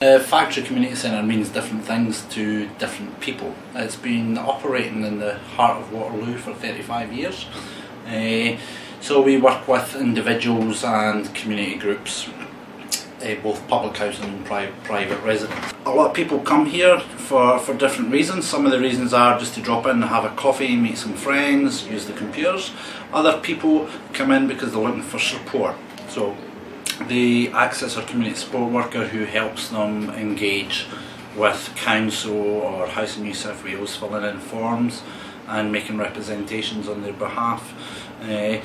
The Factory Community Centre means different things to different people. It's been operating in the heart of Waterloo for 35 years. So we work with individuals and community groups, both public housing and private residents. A lot of people come here for different reasons. Some of the reasons are just to drop in and have a coffee, meet some friends, use the computers. Other people come in because they're looking for support. So they access our community support worker who helps them engage with council or Housing New South Wales, filling in forms and making representations on their behalf. In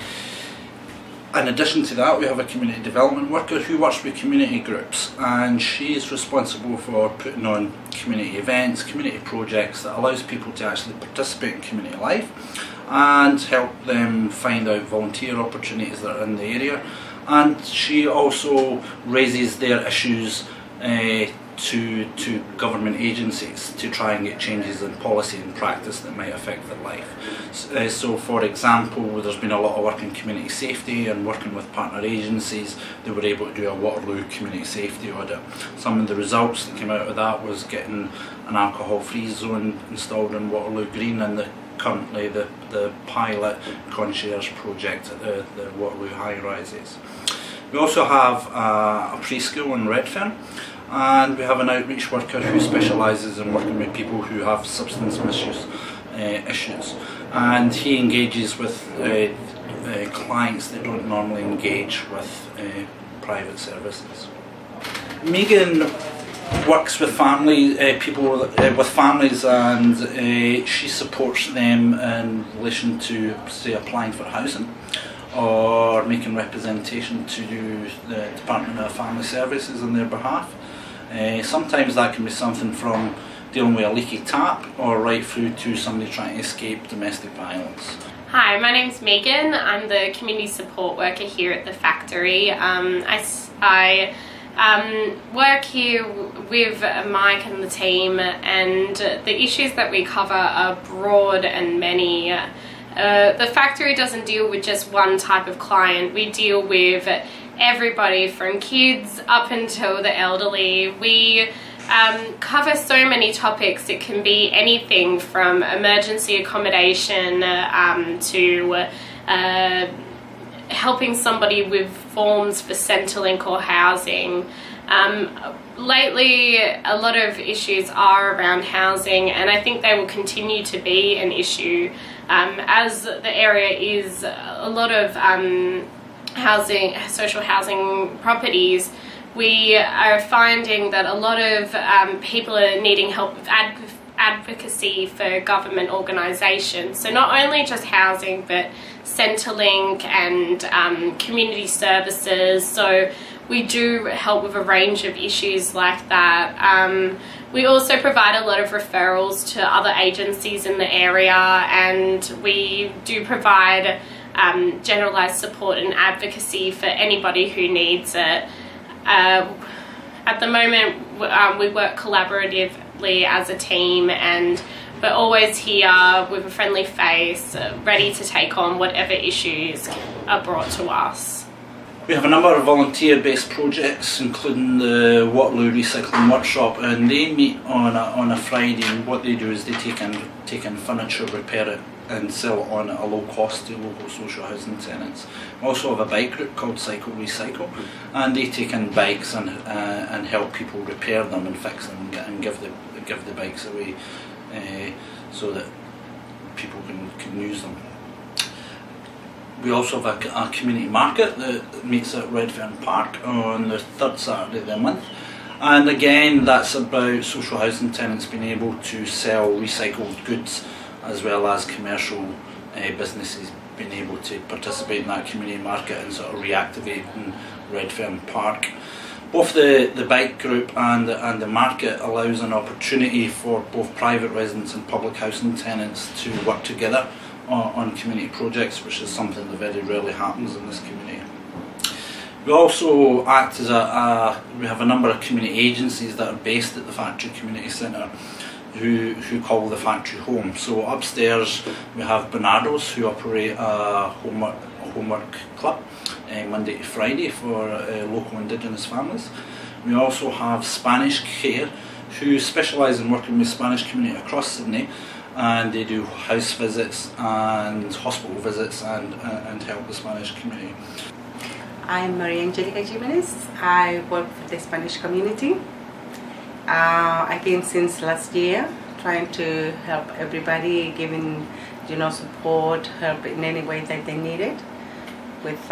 addition to that, we have a community development worker who works with community groups, and she is responsible for putting on community events, community projects that allows people to actually participate in community life and help them find out volunteer opportunities that are in the area. And she also raises their issues to government agencies to try and get changes in policy and practice that might affect their life. So for example, there's been a lot of work in community safety, and working with partner agencies they were able to do a Waterloo community safety audit. Some of the results that came out of that was getting an alcohol-free zone installed in Waterloo Green, and currently the pilot concierge project at the Waterloo high rises. We also have a preschool in Redfern, and we have an outreach worker who specialises in working with people who have substance misuse issues, and he engages with clients that don't normally engage with private services. Megan works with people with families, and she supports them in relation to, say, applying for housing or making representation to the Department of Family Services on their behalf. Sometimes that can be something from dealing with a leaky tap or right through to somebody trying to escape domestic violence. Hi, my name's Megan. I'm the community support worker here at the factory. I work here with Mike and the team, and the issues that we cover are broad and many. The factory doesn't deal with just one type of client. We deal with everybody from kids up until the elderly. We cover so many topics. It can be anything from emergency accommodation to helping somebody with forms for Centrelink or housing. Lately, a lot of issues are around housing, and I think they will continue to be an issue as the area is a lot of social housing properties. We are finding that a lot of people are needing help with advocacy for government organisations. So not only just housing, but Centrelink and community services. So we do help with a range of issues like that. We also provide a lot of referrals to other agencies in the area, and we do provide generalised support and advocacy for anybody who needs it. At the moment, we work collaboratively as a team, and we're always here with a friendly face, ready to take on whatever issues are brought to us. We have a number of volunteer-based projects, including the Waterloo Recycling Workshop, and they meet on a Friday, and what they do is they take in furniture, repair it and sell it on at a low cost to local social housing tenants. We also have a bike group called Cycle Recycle, and they take in bikes and help people repair them and fix them and give the bikes away so that people can use them. We also have a community market that meets at Redfern Park on the third Saturday of the month, and again that's about social housing tenants being able to sell recycled goods, as well as commercial businesses being able to participate in that community market and sort of reactivating Redfern Park. Both the bike group and the market allows an opportunity for both private residents and public housing tenants to work together on community projects, which is something that very rarely happens in this community. We also act as we have a number of community agencies that are based at the Factory Community Centre who call the factory home. So upstairs we have Bernardo's, who operate a homework club Monday to Friday for local Indigenous families. We also have Spanish Care, who specialise in working with Spanish community across Sydney, and they do house visits and hospital visits and help the Spanish community. I'm Maria Angelica Jimenez. I work for the Spanish community. I came since last year, trying to help everybody, giving support, help in any way that they needed, with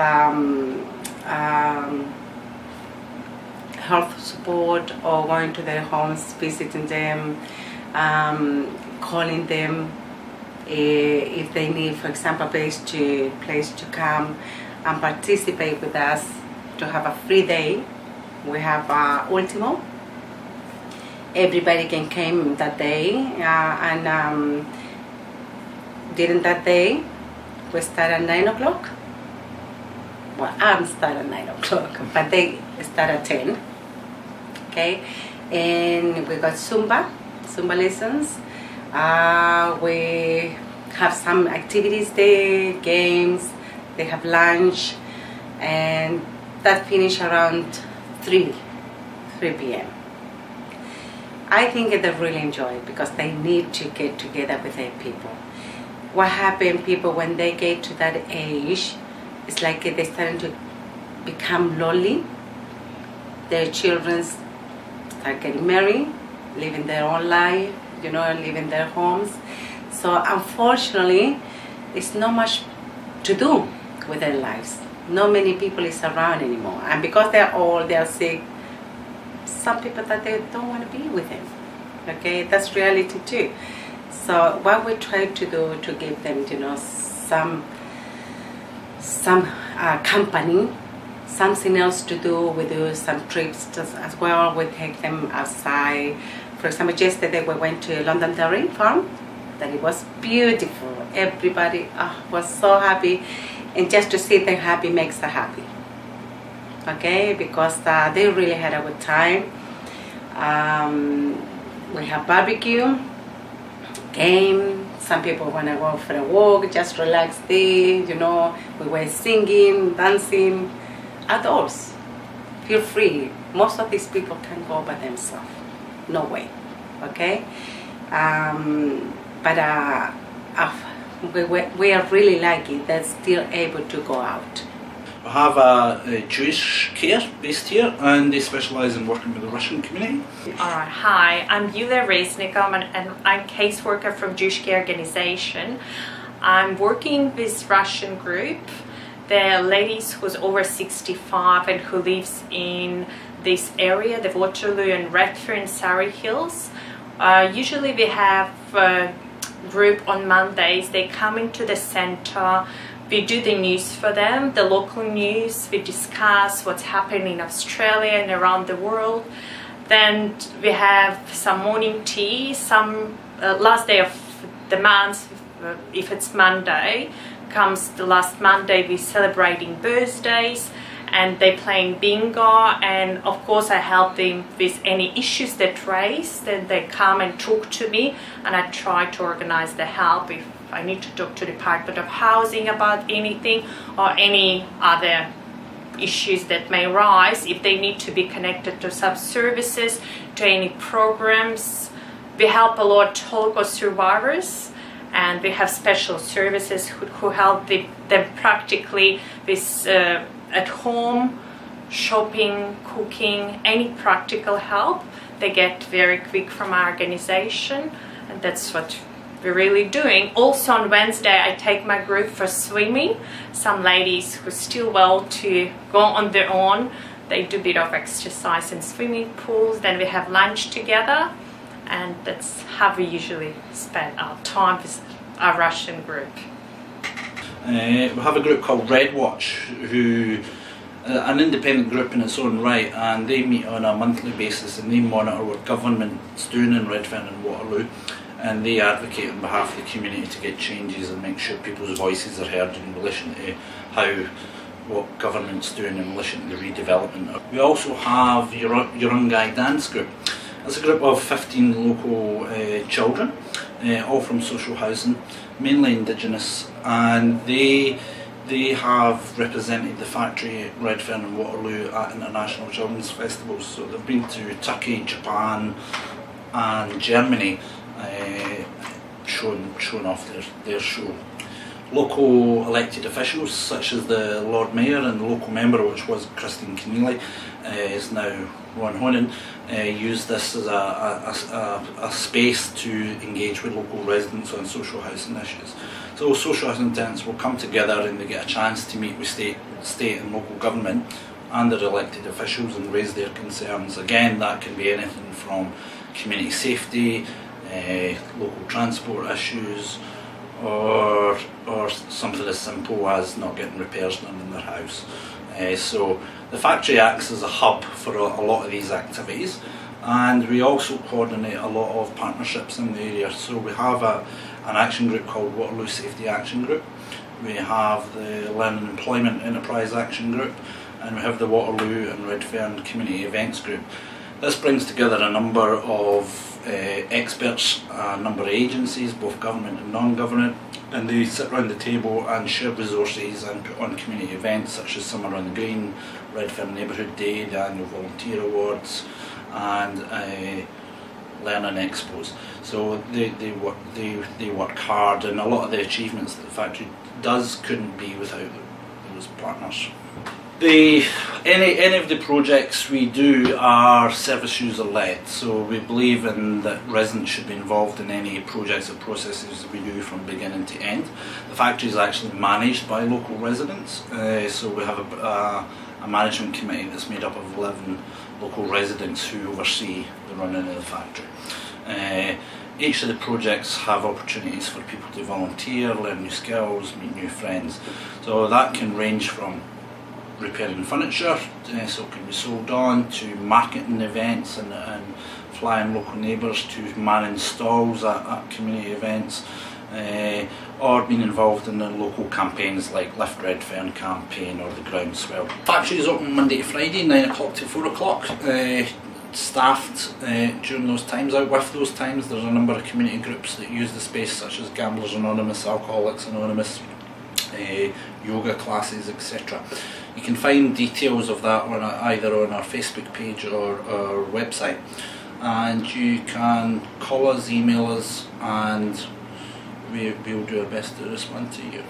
health support or going to their homes, visiting them, calling them if they need, for example, a place to come and participate with us, to have a free day. We have Ultimo. Everybody can come that day, and during that day we start at 9 o'clock. Well, I'm start at 9 o'clock, but they start at 10. Okay, and we got Zumba lessons. We have some activities there, games. They have lunch, and that finish around 3 p.m. I think they really enjoy it because they need to get together with their people. What happens, people, when they get to that age, it's like they're starting to become lonely. Their children start getting married, living their own life, living their homes. So unfortunately, it's not much to do with their lives. Not many people is around anymore, and because they're old, they're sick, some people that they don't want to be with them. Okay, that's reality too. So what we try to do to give them some company, something else to do. We do some trips as well. We take them outside. For example, yesterday we went to Londonderry Farm. That it was beautiful. Everybody was so happy, and just to see them happy makes us happy. Okay, because they really had a good time. We have barbecue, game. Some people want to go for a walk, just relax there. We were singing, dancing, outdoors. Feel free. Most of these people can go by themselves. No way. Okay. But we are really lucky that still able to go out. We have a Jewish Care based here, and they specialise in working with the Russian community. Alright, hi, I'm Yulia Reznikov, and I'm a caseworker from Jewish Care Organization. I'm working with Russian group. They're ladies who's over 65 and who lives in this area, the Waterloo and Redfern and Surrey Hills. Usually we have a group on Mondays. They come into the center. We do the news for them, the local news. We discuss what's happening in Australia and around the world. Then we have some morning tea. Some last day of the month, if it's Monday, comes the last Monday, we're celebrating birthdays, and they're playing bingo. And of course I help them with any issues that raise. Then they come and talk to me, and I try to organize the help if I need to talk to the Department of Housing about anything or any other issues that may arise. If they need to be connected to some services, to any programs. We help a lot Holocaust survivors, and we have special services who help them practically with at home, shopping, cooking, any practical help. They get very quick from our organization, and that's what we're really doing. Also on Wednesday I take my group for swimming. Some ladies who still well to go on their own, they do a bit of exercise in swimming pools. Then we have lunch together, and that's how we usually spend our time with our Russian group. We have a group called Red Watch, who an independent group in its own right, and they meet on a monthly basis, and they monitor what government's doing in Redfern and Waterloo, and they advocate on behalf of the community to get changes and make sure people's voices are heard in relation to what government's doing in relation to the redevelopment. We also have Urungai Dance Group. It's a group of 15 local children, all from social housing, mainly Indigenous, and they They have represented the factory at Redfern and Waterloo at international children's festivals. So they've been to Turkey, Japan and Germany, showing off their show. Local elected officials such as the Lord Mayor and the local member, which was Christine Keneally, is now Ron Honan, use this as a space to engage with local residents on social housing issues. So social housing tenants will come together and they get a chance to meet with state and local government and their elected officials and raise their concerns. Again, that can be anything from community safety, local transport issues, or something as simple as not getting repairs done in their house. So the factory acts as a hub for a lot of these activities, and we also coordinate a lot of partnerships in the area. So we have an action group called Waterloo Safety Action Group, we have the Learning and Employment Enterprise Action Group, and we have the Waterloo and Redfern Community Events Group. This brings together a number of experts, a number of agencies, both government and non-government, and they sit around the table and share resources and put on community events such as Summer on the Green, Redfern Neighbourhood Day, the annual Volunteer Awards, and Learning Expos. So they work hard, and a lot of the achievements that the factory does couldn't be without those partners. Any of the projects we do are service user led, so we believe in that residents should be involved in any projects or processes we do from beginning to end. The factory is actually managed by local residents, so we have a management committee that's made up of 11 local residents who oversee the running of the factory. Each of the projects have opportunities for people to volunteer, learn new skills, meet new friends. So that can range from repairing furniture, so it can be sold on, to marketing events and flying local neighbours, to manning stalls at community events, or being involved in the local campaigns like Lift Redfern campaign or the Groundswell. Factory is open Monday to Friday, 9 o'clock to 4 o'clock. Staffed during those times. Out with those times, there's a number of community groups that use the space, such as Gamblers Anonymous, Alcoholics Anonymous, yoga classes, etc. You can find details of that either on our Facebook page or our website, and you can call us, email us, and we'll do our best to respond to you.